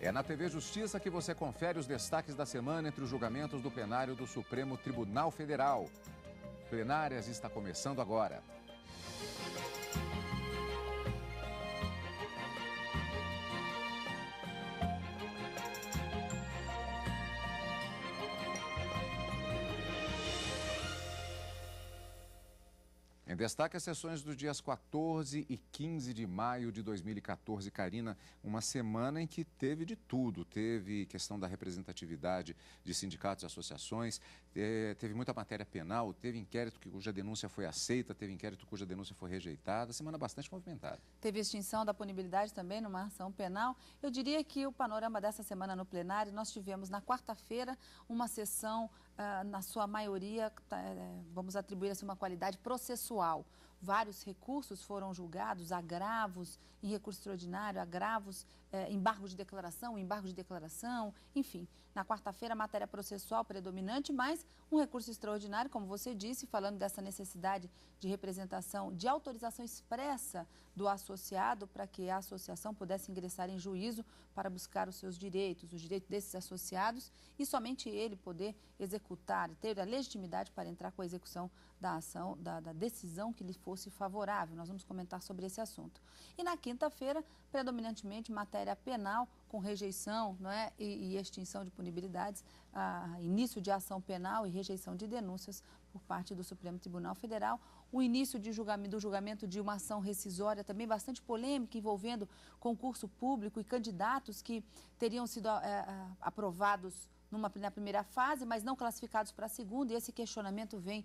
É na TV Justiça que você confere os destaques da semana entre os julgamentos do plenário do Supremo Tribunal Federal. Plenárias está começando agora. Em destaque as sessões dos dias 14 e 15 de maio de 2014, Karina, uma semana em que teve de tudo. Teve questão da representatividade de sindicatos e associações, teve muita matéria penal, teve inquérito cuja denúncia foi aceita, teve inquérito cuja denúncia foi rejeitada, semana bastante movimentada. Teve extinção da punibilidade também numa ação penal. Eu diria que o panorama dessa semana no plenário, nós tivemos na quarta-feira uma sessão, na sua maioria, vamos atribuir assim, uma qualidade processual. Vários recursos foram julgados, agravos em recurso extraordinário, agravos, embargo de declaração, enfim. Na quarta-feira, matéria processual predominante, mas um recurso extraordinário, como você disse, falando dessa necessidade de representação, de autorização expressa do associado para que a associação pudesse ingressar em juízo para buscar os seus direitos, os direitos desses associados e somente ele poder executar, ter a legitimidade para entrar com a execução da ação, da decisão que lhe fosse favorável. Nós vamos comentar sobre esse assunto. E na quinta-feira, predominantemente matéria penal, com rejeição, não é? e extinção de punibilidades, início de ação penal e rejeição de denúncias por parte do Supremo Tribunal Federal, o início do julgamento de uma ação rescisória também bastante polêmica, envolvendo concurso público e candidatos que teriam sido aprovados na primeira fase, mas não classificados para a segunda, e esse questionamento vem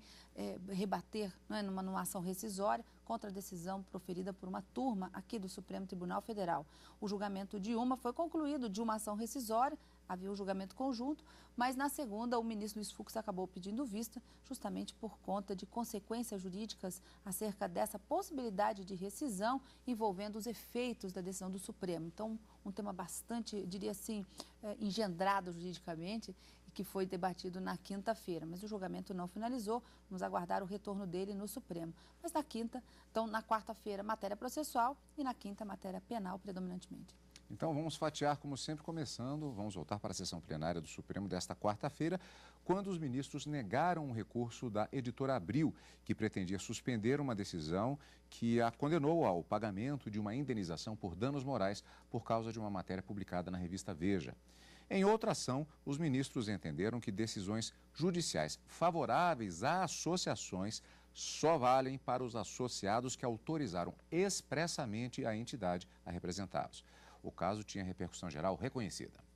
rebater, não é, numa ação rescisória contra a decisão proferida por uma turma aqui do Supremo Tribunal Federal. O julgamento de uma foi concluído de uma ação rescisória, havia um julgamento conjunto, mas na segunda o ministro Luiz Fux acabou pedindo vista justamente por conta de consequências jurídicas acerca dessa possibilidade de rescisão envolvendo os efeitos da decisão do Supremo. Então, um tema bastante, diria assim, engendrado juridicamente e que foi debatido na quinta-feira, mas o julgamento não finalizou, vamos aguardar o retorno dele no Supremo. Mas na quarta-feira, matéria processual e na quinta, matéria penal predominantemente. Então vamos fatiar, como sempre, vamos voltar para a sessão plenária do Supremo desta quarta-feira, quando os ministros negaram um recurso da editora Abril, que pretendia suspender uma decisão que a condenou ao pagamento de uma indenização por danos morais por causa de uma matéria publicada na revista Veja. Em outra ação, os ministros entenderam que decisões judiciais favoráveis a associações só valem para os associados que autorizaram expressamente a entidade a representá-los. O caso tinha repercussão geral reconhecida.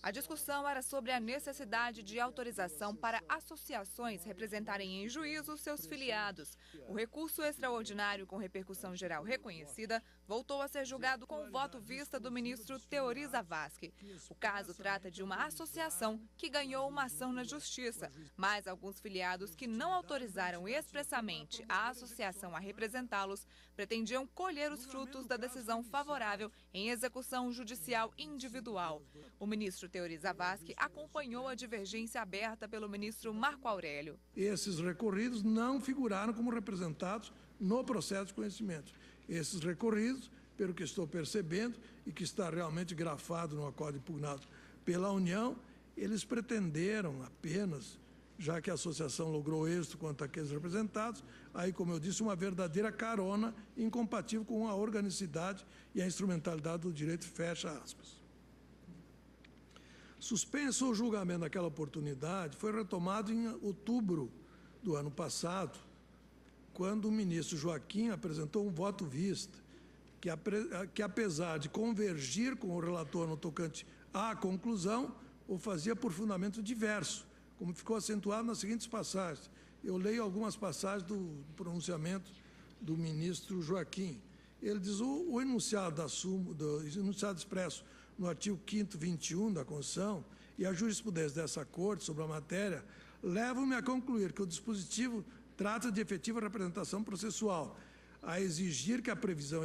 A discussão era sobre a necessidade de autorização para associações representarem em juízo seus filiados. O recurso extraordinário com repercussão geral reconhecida voltou a ser julgado com o voto vista do ministro Teori Zavascki. O caso trata de uma associação que ganhou uma ação na justiça, mas alguns filiados que não autorizaram expressamente a associação a representá-los pretendiam colher os frutos da decisão favorável em execução judicial individual. O ministro Teori Zavascki acompanhou a divergência aberta pelo ministro Marco Aurélio. Esses recorridos não figuraram como representados no processo de conhecimento. Esses recorridos, pelo que estou percebendo e que está realmente grafado no acordo impugnado pela União, eles pretenderam apenas, já que a associação logrou êxito quanto àqueles representados, aí, como eu disse, uma verdadeira carona incompatível com a organicidade e a instrumentalidade do direito, fecha aspas. Suspenso o julgamento naquela oportunidade, foi retomado em outubro do ano passado, quando o ministro Joaquim apresentou um voto vista, que apesar de convergir com o relator no tocante à conclusão, o fazia por fundamento diverso, como ficou acentuado nas seguintes passagens. Eu leio algumas passagens do pronunciamento do ministro Joaquim. Ele diz: o enunciado enunciado expresso no artigo 5º 21 da Constituição e a jurisprudência dessa Corte sobre a matéria levam-me a concluir que o dispositivo trata de efetiva representação processual, a exigir que a previsão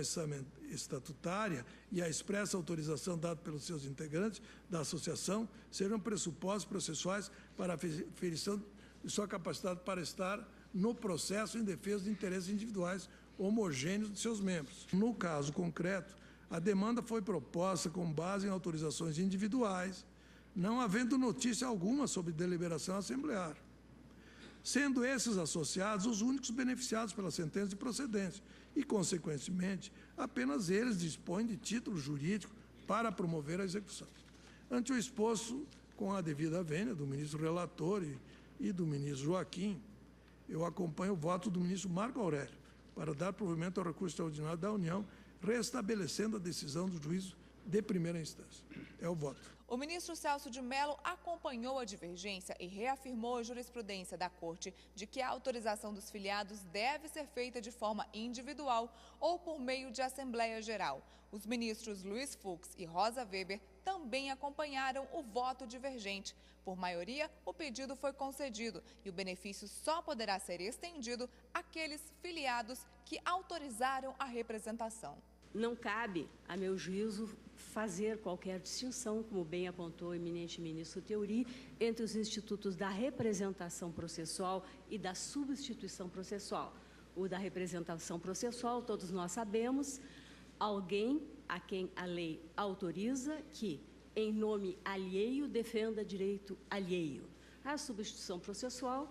estatutária e a expressa autorização dada pelos seus integrantes da associação sejam pressupostos processuais para a aferição de sua capacidade para estar no processo em defesa de interesses individuais homogêneos de seus membros. No caso concreto, A demanda foi proposta com base em autorizações individuais, não havendo notícia alguma sobre deliberação assembleária, sendo esses associados os únicos beneficiados pela sentença de procedência e, consequentemente, apenas eles dispõem de título jurídico para promover a execução. Ante o exposto, com a devida vênia do ministro relator e do ministro Joaquim, eu acompanho o voto do ministro Marco Aurélio para dar provimento ao recurso extraordinário da União, restabelecendo a decisão do juízo de primeira instância. É o voto. O ministro Celso de Mello acompanhou a divergência e reafirmou a jurisprudência da Corte de que a autorização dos filiados deve ser feita de forma individual ou por meio de Assembleia Geral. Os ministros Luiz Fux e Rosa Weber também acompanharam o voto divergente. Por maioria, o pedido foi concedido e o benefício só poderá ser estendido àqueles filiados que autorizaram a representação. Não cabe, a meu juízo, fazer qualquer distinção, como bem apontou o eminente ministro Theory, entre os institutos da representação processual e da substituição processual. O da representação processual, todos nós sabemos, alguém a quem a lei autoriza que, em nome alheio, defenda direito alheio. A substituição processual,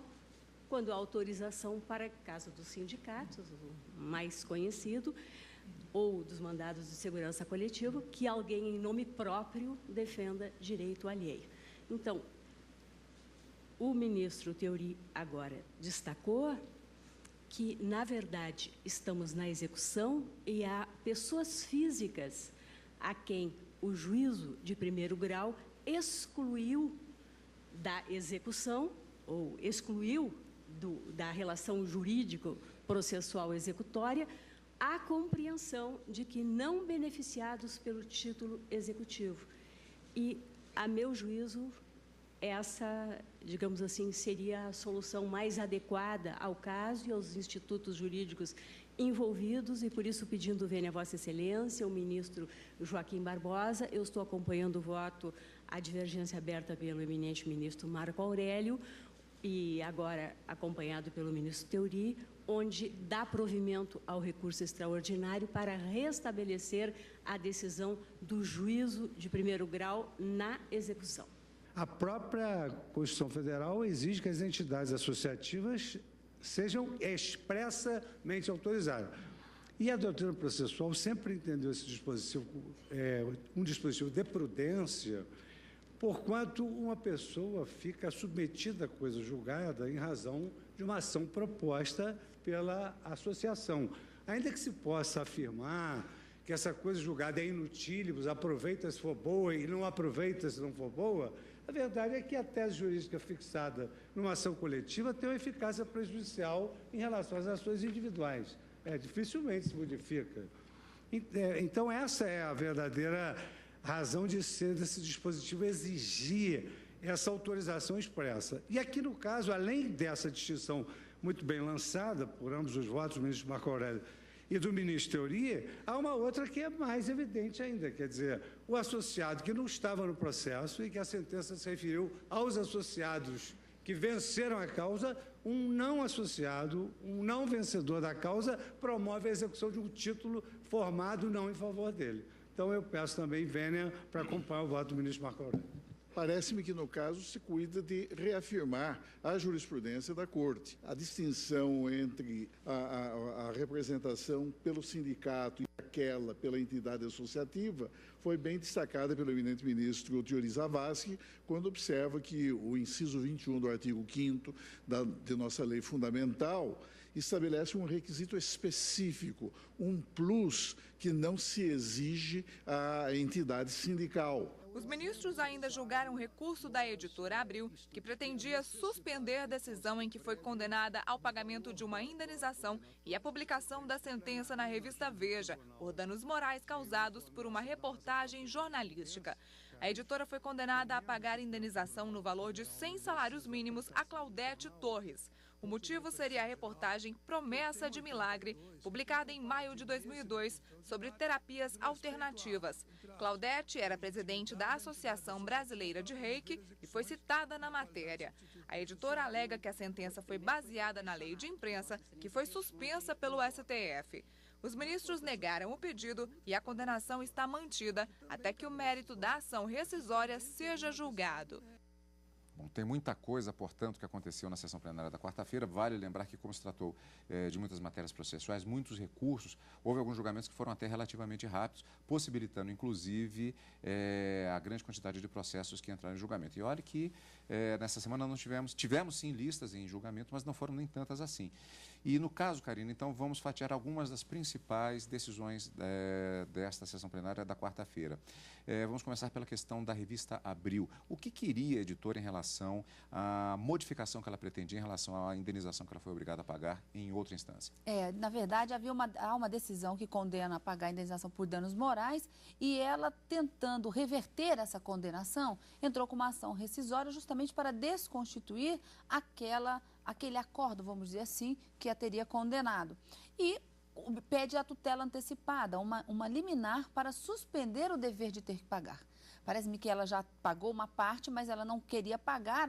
quando a autorização para caso dos sindicatos, o mais conhecido, ou dos mandados de segurança coletiva, que alguém em nome próprio defenda direito alheio. Então, o ministro Theory agora destacou que, na verdade, estamos na execução e há pessoas físicas a quem o juízo de primeiro grau excluiu da execução ou excluiu da relação jurídico-processual executória a compreensão de que não beneficiados pelo título executivo. E, a meu juízo, essa, digamos assim, seria a solução mais adequada ao caso e aos institutos jurídicos envolvidos, e por isso, pedindo vênia a Vossa Excelência, o ministro Joaquim Barbosa, eu estou acompanhando o voto, a divergência aberta pelo eminente ministro Marco Aurélio, e agora acompanhado pelo ministro Theory, onde dá provimento ao recurso extraordinário para restabelecer a decisão do juízo de primeiro grau na execução. A própria Constituição Federal exige que as entidades associativas sejam expressamente autorizadas. E a doutrina processual sempre entendeu esse dispositivo um dispositivo de prudência, porquanto uma pessoa fica submetida a coisa julgada em razão de uma ação proposta pela associação. Ainda que se possa afirmar que essa coisa julgada é inutilibus, aproveita se for boa e não aproveita se não for boa, a verdade é que a tese jurídica fixada numa ação coletiva tem uma eficácia prejudicial em relação às ações individuais. Dificilmente se modifica. Então, essa é a verdadeira razão de ser desse dispositivo exigir essa autorização expressa. E aqui, no caso, além dessa distinção muito bem lançada por ambos os votos, do ministro Marco Aurélio e do ministro Theory, há uma outra que é mais evidente ainda, quer dizer, o associado que não estava no processo e que a sentença se referiu aos associados que venceram a causa, um não associado, um não vencedor da causa, promove a execução de um título formado não em favor dele. Então, eu peço também vênia para acompanhar o voto do ministro Marco Aurélio. Parece-me que, no caso, se cuida de reafirmar a jurisprudência da Corte. A distinção entre a representação pelo sindicato e aquela pela entidade associativa foi bem destacada pelo eminente ministro Theory Zavascki, quando observa que o inciso 21 do artigo 5º de nossa lei fundamental estabelece um requisito específico, um plus que não se exige à entidade sindical. Os ministros ainda julgaram o recurso da editora Abril, que pretendia suspender a decisão em que foi condenada ao pagamento de uma indenização e a publicação da sentença na revista Veja, por danos morais causados por uma reportagem jornalística. A editora foi condenada a pagar indenização no valor de 100 salários mínimos a Claudete Torres. O motivo seria a reportagem Promessa de Milagre, publicada em maio de 2002, sobre terapias alternativas. Claudete era presidente da Associação Brasileira de Reiki e foi citada na matéria. A editora alega que a sentença foi baseada na lei de imprensa, que foi suspensa pelo STF. Os ministros negaram o pedido e a condenação está mantida até que o mérito da ação rescisória seja julgado. Bom, tem muita coisa, portanto, que aconteceu na sessão plenária da quarta-feira. Vale lembrar que, como se tratou de muitas matérias processuais, muitos recursos, houve alguns julgamentos que foram até relativamente rápidos, possibilitando, inclusive, a grande quantidade de processos que entraram em julgamento. E olha que nessa semana nós tivemos sim listas em julgamento, mas não foram nem tantas assim. E no caso, Karina, então vamos fatiar algumas das principais decisões desta sessão plenária da quarta-feira. Vamos começar pela questão da revista Abril. O que queria a editora em relação à modificação que ela pretendia em relação à indenização que ela foi obrigada a pagar em outra instância? Na verdade, há uma decisão que condena a pagar a indenização por danos morais e ela, tentando reverter essa condenação, entrou com uma ação rescisória justamente para desconstituir aquele acordo, vamos dizer assim, que a teria condenado. E pede a tutela antecipada, uma liminar para suspender o dever de ter que pagar. Parece-me que ela já pagou uma parte, mas ela não queria pagar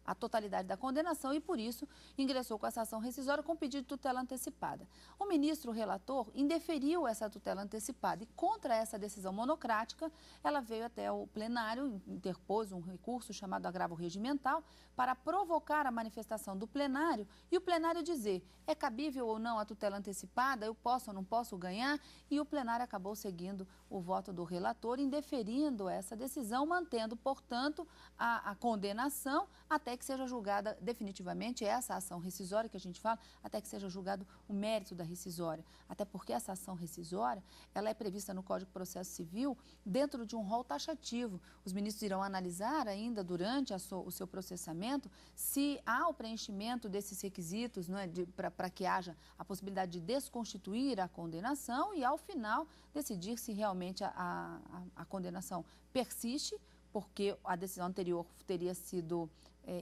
a totalidade da condenação e, por isso, ingressou com essa ação rescisória com pedido de tutela antecipada. O ministro relator indeferiu essa tutela antecipada e, contra essa decisão monocrática, ela veio até o plenário, interpôs um recurso chamado agravo regimental para provocar a manifestação do plenário e o plenário dizer é cabível ou não a tutela antecipada, eu posso ou não posso ganhar, e o plenário acabou seguindo o voto do relator, indeferindo essa decisão, mantendo, portanto, a condenação até que seja julgada definitivamente essa ação rescisória que a gente fala, até que seja julgado o mérito da rescisória. Até porque essa ação rescisória, ela é prevista no Código de Processo Civil dentro de um rol taxativo. Os ministros irão analisar ainda durante o seu processamento se há o preenchimento desses requisitos, não é, para que haja a possibilidade de desconstituir a condenação e, ao final, decidir se realmente a condenação persiste, porque a decisão anterior teria sido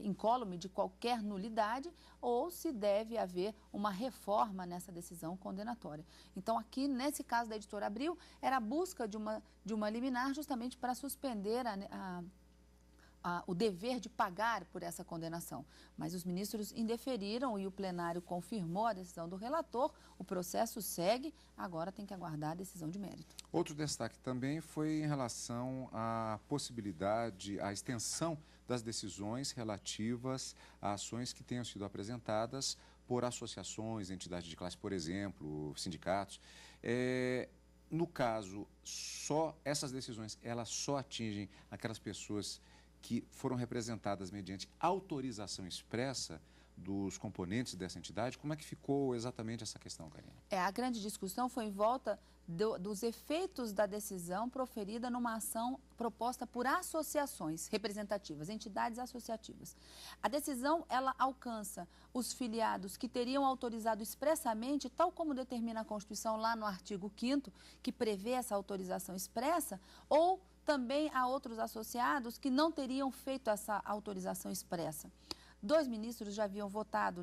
incólume de qualquer nulidade, ou se deve haver uma reforma nessa decisão condenatória. Então, aqui, nesse caso da editora Abril, era a busca de uma liminar justamente para suspender o dever de pagar por essa condenação. Mas os ministros indeferiram e o plenário confirmou a decisão do relator, o processo segue, agora tem que aguardar a decisão de mérito. Outro destaque também foi em relação à possibilidade, à extensão das decisões relativas a ações que tenham sido apresentadas por associações, entidades de classe, por exemplo, sindicatos. No caso, essas decisões, elas só atingem aquelas pessoas que foram representadas mediante autorização expressa dos componentes dessa entidade. Como é que ficou exatamente essa questão, Karina? A grande discussão foi em volta dos efeitos da decisão proferida numa ação proposta por associações representativas, entidades associativas. A decisão, ela alcança os filiados que teriam autorizado expressamente, tal como determina a Constituição lá no artigo 5º, que prevê essa autorização expressa, ou também há outros associados que não teriam feito essa autorização expressa. 2 ministros já haviam votado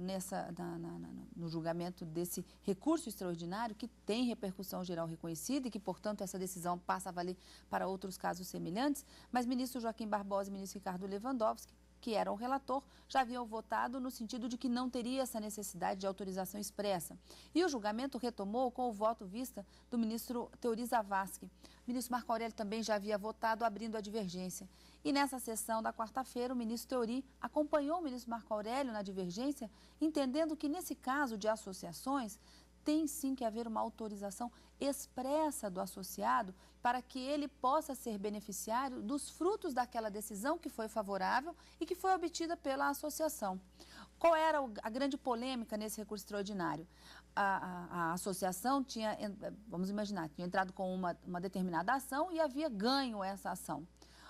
no julgamento desse recurso extraordinário, que tem repercussão geral reconhecida e que, portanto, essa decisão passa a valer para outros casos semelhantes, mas ministro Joaquim Barbosa e ministro Ricardo Lewandowski, que eram o relator, já haviam votado no sentido de que não teria essa necessidade de autorização expressa. E o julgamento retomou com o voto vista do ministro Teori Zavascki. O ministro Marco Aurélio também já havia votado abrindo a divergência. E nessa sessão da quarta-feira, o ministro Teori acompanhou o ministro Marco Aurélio na divergência, entendendo que, nesse caso de associações, tem sim que haver uma autorização expressa do associado para que ele possa ser beneficiário dos frutos daquela decisão que foi favorável e que foi obtida pela associação. Qual era a grande polêmica nesse recurso extraordinário? A associação tinha, vamos imaginar, tinha entrado com uma determinada ação e havia ganho essa ação.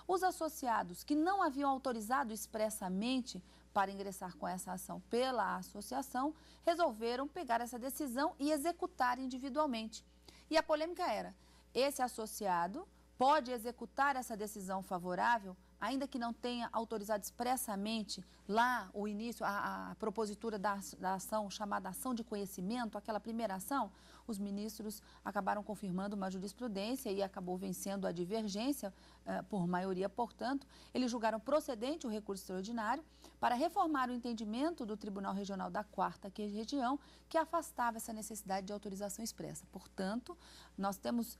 Os associados que não haviam autorizado expressamente para ingressar com essa ação pela associação, resolveram pegar essa decisão e executar individualmente. E a polêmica era, esse associado pode executar essa decisão favorável ainda que não tenha autorizado expressamente lá o início, a propositura da ação chamada ação de conhecimento, aquela primeira ação, os ministros acabaram confirmando uma jurisprudência e acabou vencendo a divergência por maioria, portanto, eles julgaram procedente o recurso extraordinário para reformar o entendimento do Tribunal Regional da 4ª Região, que afastava essa necessidade de autorização expressa. Portanto, nós temos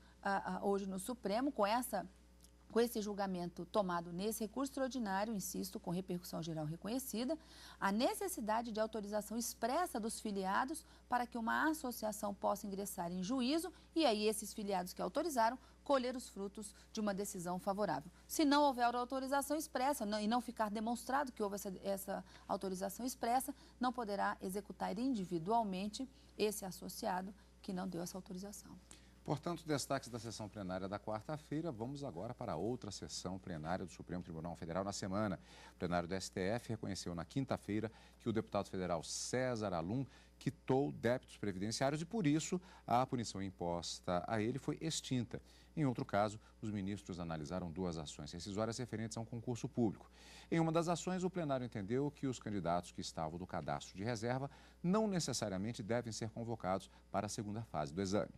hoje no Supremo, com esse julgamento tomado nesse recurso extraordinário, insisto, com repercussão geral reconhecida, a necessidade de autorização expressa dos filiados para que uma associação possa ingressar em juízo e aí esses filiados que autorizaram colher os frutos de uma decisão favorável. Se não houver autorização expressa e não ficar demonstrado que houve essa autorização expressa, não poderá executar individualmente esse associado que não deu essa autorização. Portanto, destaques da sessão plenária da quarta-feira, vamos agora para outra sessão plenária do Supremo Tribunal Federal na semana. O plenário do STF reconheceu na quinta-feira que o deputado federal César Alum quitou débitos previdenciários e, por isso, a punição imposta a ele foi extinta. Em outro caso, os ministros analisaram 2 ações rescisórias referentes a um concurso público. Em uma das ações, o plenário entendeu que os candidatos que estavam no cadastro de reserva não necessariamente devem ser convocados para a segunda fase do exame.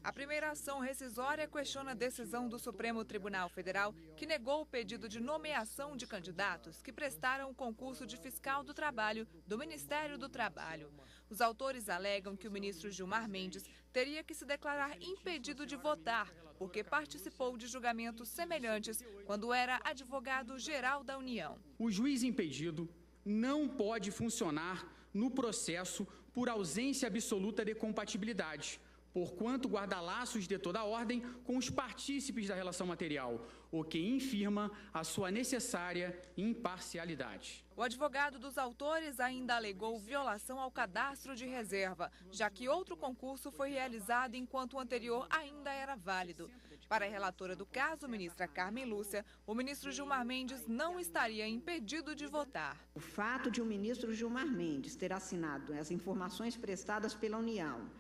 A primeira ação rescisória questiona a decisão do Supremo Tribunal Federal que negou o pedido de nomeação de candidatos que prestaram o concurso de fiscal do trabalho do Ministério do Trabalho. Os autores alegam que o ministro Gilmar Mendes teria que se declarar impedido de votar, porque participou de julgamentos semelhantes quando era advogado-geral da União. O juiz impedido não pode funcionar no processo por ausência absoluta de compatibilidade, porquanto guarda laços de toda a ordem com os partícipes da relação material, o que infirma a sua necessária imparcialidade. O advogado dos autores ainda alegou violação ao cadastro de reserva, já que outro concurso foi realizado enquanto o anterior ainda era válido. Para a relatora do caso, ministra Carmen Lúcia, o ministro Gilmar Mendes não estaria impedido de votar. O fato de o ministro Gilmar Mendes ter assinado as informações prestadas pela União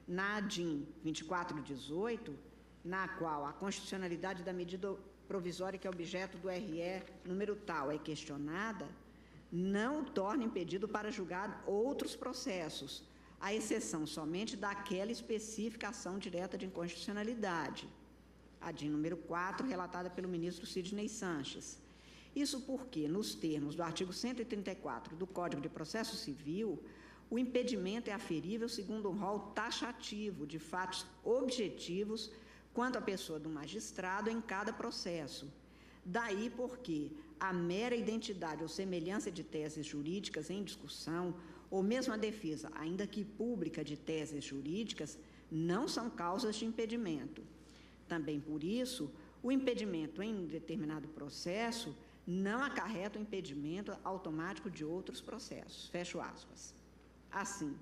na ADIM 2418, na qual a constitucionalidade da medida provisória que é objeto do RE número tal é questionada, não o torna impedido para julgar outros processos, à exceção somente daquela específica ação direta de inconstitucionalidade, ADIM número 4, relatada pelo ministro Sidney Sanches. Isso porque, nos termos do artigo 134 do Código de Processo Civil, o impedimento é aferível segundo um rol taxativo de fatos objetivos quanto à pessoa do magistrado em cada processo. Daí porque a mera identidade ou semelhança de teses jurídicas em discussão, ou mesmo a defesa, ainda que pública, de teses jurídicas, não são causas de impedimento. Também por isso, o impedimento em um determinado processo não acarreta o impedimento automático de outros processos. Fecho aspas. Assim,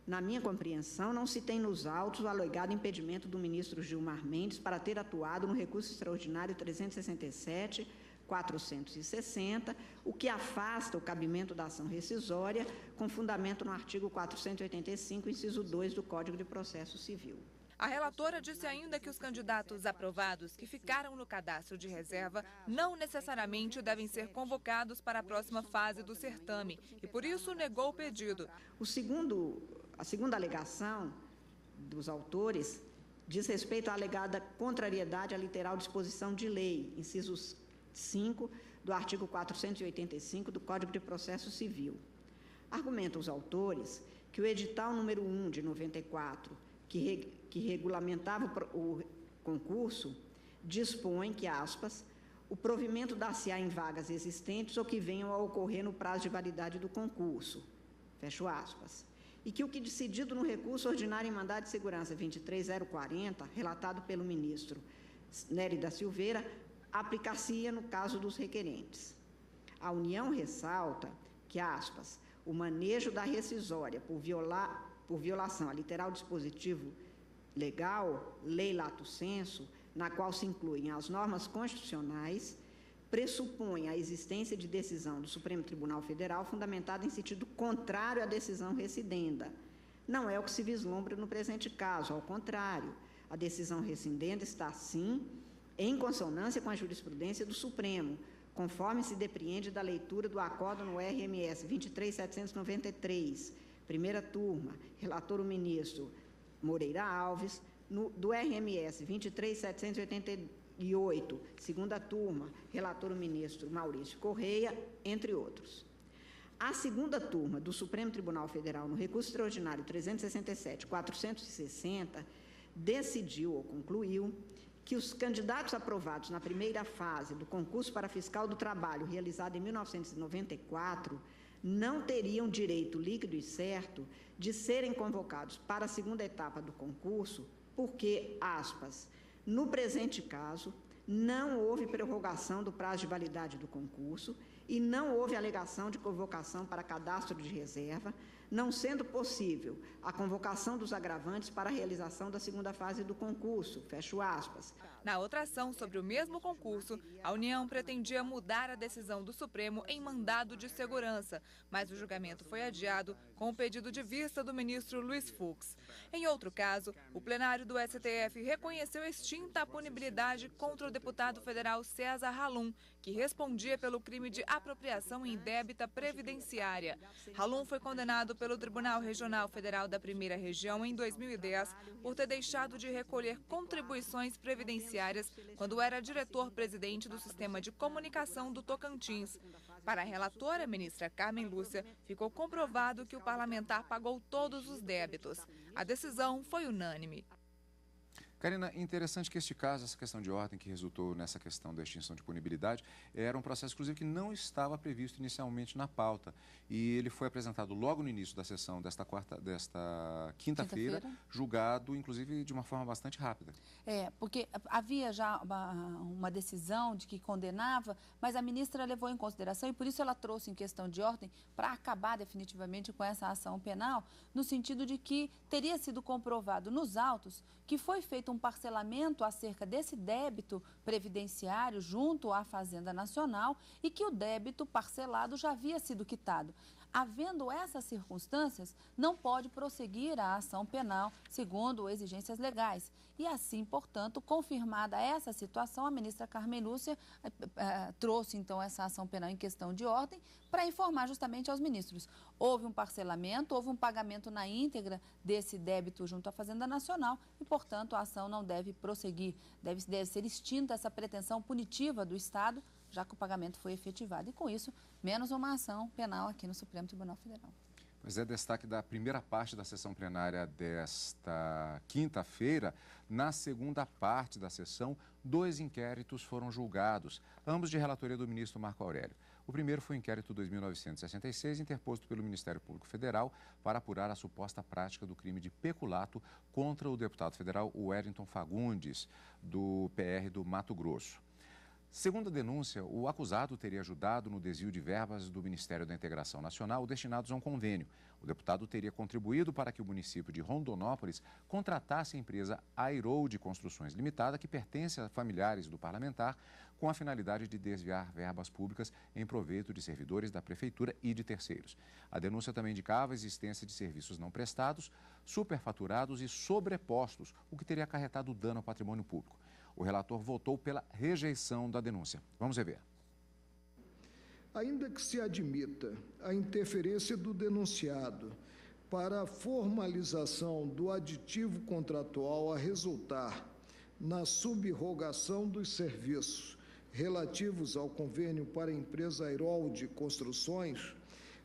na minha compreensão, não se tem nos autos o alegado impedimento do ministro Gilmar Mendes para ter atuado no recurso extraordinário 367-460, o que afasta o cabimento da ação rescisória, com fundamento no artigo 485, inciso 2 do Código de Processo Civil. A relatora disse ainda que os candidatos aprovados que ficaram no cadastro de reserva não necessariamente devem ser convocados para a próxima fase do certame e, por isso, negou o pedido. A segunda alegação dos autores diz respeito à alegada contrariedade à literal disposição de lei, inciso 5 do artigo 485 do Código de Processo Civil. Argumentam os autores que o edital número 1 de 94, que regulamentava o concurso, dispõe que, aspas, o provimento dar-se-á em vagas existentes ou que venham a ocorrer no prazo de validade do concurso, fecho aspas, e que o que decidido no recurso ordinário em mandado de segurança 23040, relatado pelo ministro Nery da Silveira, aplicar-se-ia no caso dos requerentes. A União ressalta que, aspas, o manejo da rescisória por violação a literal dispositivo legal, lei lato sensu, na qual se incluem as normas constitucionais, pressupõe a existência de decisão do Supremo Tribunal Federal fundamentada em sentido contrário à decisão rescindenda. Não é o que se vislumbra no presente caso, ao contrário, a decisão rescindenda está, sim, em consonância com a jurisprudência do Supremo, conforme se depreende da leitura do acordo no RMS 23793, primeira turma, relator o ministro Moreira Alves, do RMS 23788, segunda turma, relator o ministro Maurício Correia, entre outros. A segunda turma do Supremo Tribunal Federal, no recurso extraordinário 367-460, decidiu ou concluiu que os candidatos aprovados na primeira fase do concurso para fiscal do trabalho, realizado em 1994, não teriam direito líquido e certo de serem convocados para a segunda etapa do concurso, porque, aspas, no presente caso, não houve prorrogação do prazo de validade do concurso e não houve alegação de convocação para cadastro de reserva, não sendo possível a convocação dos agravantes para a realização da segunda fase do concurso, fecho aspas. Na outra ação sobre o mesmo concurso, a União pretendia mudar a decisão do Supremo em mandado de segurança, mas o julgamento foi adiado com o pedido de vista do ministro Luiz Fux. Em outro caso, o plenário do STF reconheceu extinta a punibilidade contra o deputado federal César Halum, que respondia pelo crime de apropriação indébita previdenciária. Halum foi condenado pelo Tribunal Regional Federal da Primeira Região em 2010 por ter deixado de recolher contribuições previdenciárias quando era diretor-presidente do Sistema de Comunicação do Tocantins. Para a relatora, a ministra Carmen Lúcia, ficou comprovado que o parlamentar pagou todos os débitos. A decisão foi unânime. Karina, interessante que este caso, essa questão de ordem que resultou nessa questão da extinção de punibilidade, era um processo, inclusive, que não estava previsto inicialmente na pauta. E ele foi apresentado logo no início da sessão desta quinta-feira, julgado, inclusive, de uma forma bastante rápida. Porque havia já uma decisão de que condenava, mas a ministra levou em consideração e, por isso, ela trouxe em questão de ordem para acabar definitivamente com essa ação penal, no sentido de que teria sido comprovado nos autos que foi feito um parcelamento acerca desse débito previdenciário junto à Fazenda Nacional e que o débito parcelado já havia sido quitado. Havendo essas circunstâncias, não pode prosseguir a ação penal segundo exigências legais. E assim, portanto, confirmada essa situação, a ministra Carmen Lúcia trouxe, então, essa ação penal em questão de ordem para informar justamente aos ministros. Houve um parcelamento, houve um pagamento na íntegra desse débito junto à Fazenda Nacional e, portanto, a ação não deve prosseguir. Deve ser extinta essa pretensão punitiva do Estado, já que o pagamento foi efetivado. E, com isso, menos uma ação penal aqui no Supremo Tribunal Federal. Pois é, destaque da primeira parte da sessão plenária desta quinta-feira. Na segunda parte da sessão, 2 inquéritos foram julgados, ambos de relatoria do ministro Marco Aurélio. O primeiro foi o inquérito 2966, interposto pelo Ministério Público Federal para apurar a suposta prática do crime de peculato contra o deputado federal Wellington Fagundes, do PR do Mato Grosso. Segundo a denúncia, o acusado teria ajudado no desvio de verbas do Ministério da Integração Nacional destinados a um convênio. O deputado teria contribuído para que o município de Rondonópolis contratasse a empresa Aeroad Construções Limitada, que pertence a familiares do parlamentar, com a finalidade de desviar verbas públicas em proveito de servidores da Prefeitura e de terceiros. A denúncia também indicava a existência de serviços não prestados, superfaturados e sobrepostos, o que teria acarretado dano ao patrimônio público. O relator votou pela rejeição da denúncia. Vamos rever. Ainda que se admita a interferência do denunciado para a formalização do aditivo contratual a resultar na subrogação dos serviços relativos ao convênio para a empresa Aeroad Construções,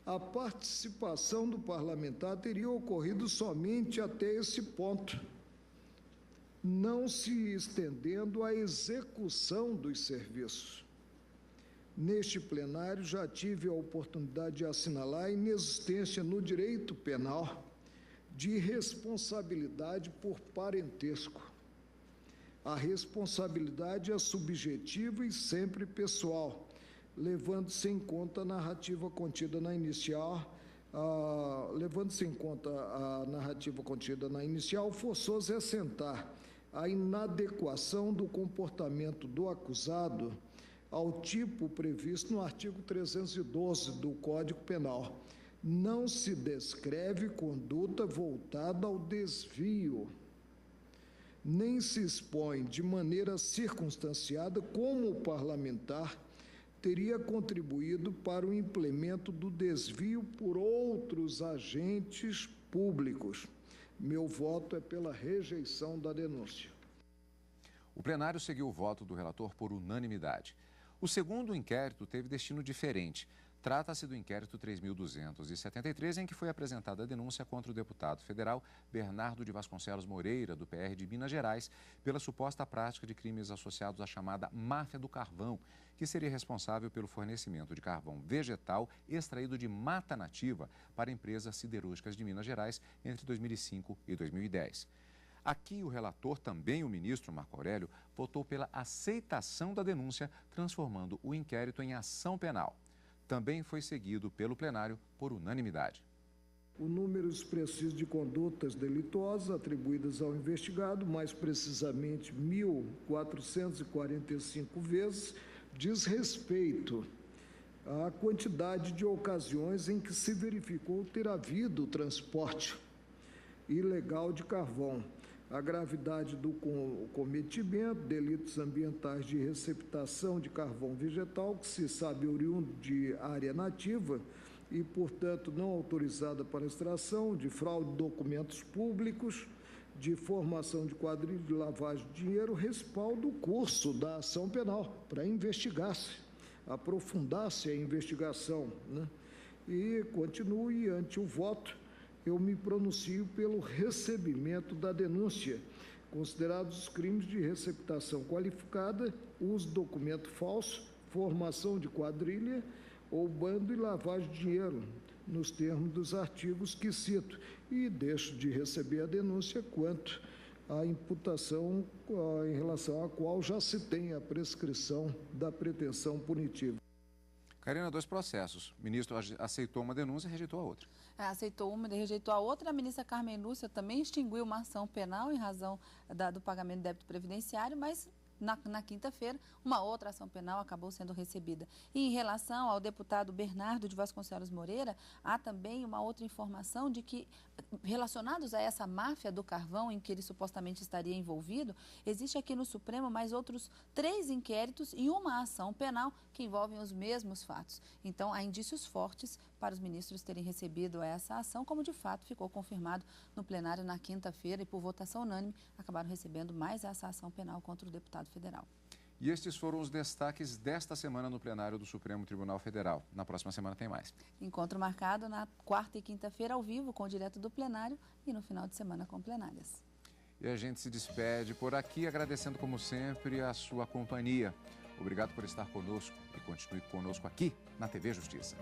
a participação do parlamentar teria ocorrido somente até esse ponto, não se estendendo à execução dos serviços. Neste plenário, já tive a oportunidade de assinalar a inexistência no direito penal de responsabilidade por parentesco. A responsabilidade é subjetiva e sempre pessoal, levando-se em conta a narrativa contida na inicial, forçoso é assentar a inadequação do comportamento do acusado ao tipo previsto no artigo 312 do Código Penal. Não se descreve conduta voltada ao desvio. nem se expõe de maneira circunstanciada como o parlamentar teria contribuído para o implemento do desvio por outros agentes públicos. Meu voto é pela rejeição da denúncia. O plenário seguiu o voto do relator por unanimidade. O segundo inquérito teve destino diferente. Trata-se do inquérito 3.273, em que foi apresentada a denúncia contra o deputado federal Bernardo de Vasconcelos Moreira, do PR de Minas Gerais, pela suposta prática de crimes associados à chamada máfia do carvão, que seria responsável pelo fornecimento de carvão vegetal extraído de mata nativa para empresas siderúrgicas de Minas Gerais entre 2005 e 2010. Aqui, o relator, também o ministro Marco Aurélio, votou pela aceitação da denúncia, transformando o inquérito em ação penal. Também foi seguido pelo plenário por unanimidade. O número expressivo de condutas delituosas atribuídas ao investigado, mais precisamente 1.445 vezes, diz respeito à quantidade de ocasiões em que se verificou ter havido transporte ilegal de carvão, a gravidade do cometimento, delitos ambientais de receptação de carvão vegetal, que se sabe oriundo de área nativa e, portanto, não autorizada para extração, de fraude de documentos públicos, de formação de quadrilha de lavagem de dinheiro, respalda o curso da ação penal para investigar-se, aprofundar-se a investigação, né? E continue ante o voto. Eu me pronuncio pelo recebimento da denúncia, considerados os crimes de receptação qualificada, uso de documento falso, formação de quadrilha ou bando e lavagem de dinheiro, nos termos dos artigos que cito, e deixo de receber a denúncia quanto à imputação em relação à qual já se tem a prescrição da pretensão punitiva. Karina, 2 processos. O ministro aceitou uma denúncia e rejeitou a outra. Aceitou uma e rejeitou a outra. A ministra Carmen Lúcia também extinguiu uma ação penal em razão do pagamento de débito previdenciário, mas na quinta-feira uma outra ação penal acabou sendo recebida. E em relação ao deputado Bernardo de Vasconcelos Moreira, há também uma outra informação de que, relacionados a essa máfia do carvão em que ele supostamente estaria envolvido, existe aqui no Supremo mais outros 3 inquéritos e uma ação penal que envolvem os mesmos fatos. Então, há indícios fortes para os ministros terem recebido essa ação, como de fato ficou confirmado no plenário na quinta-feira, e por votação unânime acabaram recebendo mais essa ação penal contra o deputado federal. E estes foram os destaques desta semana no plenário do Supremo Tribunal Federal. Na próxima semana tem mais. Encontro marcado na quarta e quinta-feira ao vivo com o direto do plenário e no final de semana com plenárias. E a gente se despede por aqui, agradecendo como sempre a sua companhia. Obrigado por estar conosco e continue conosco aqui na TV Justiça.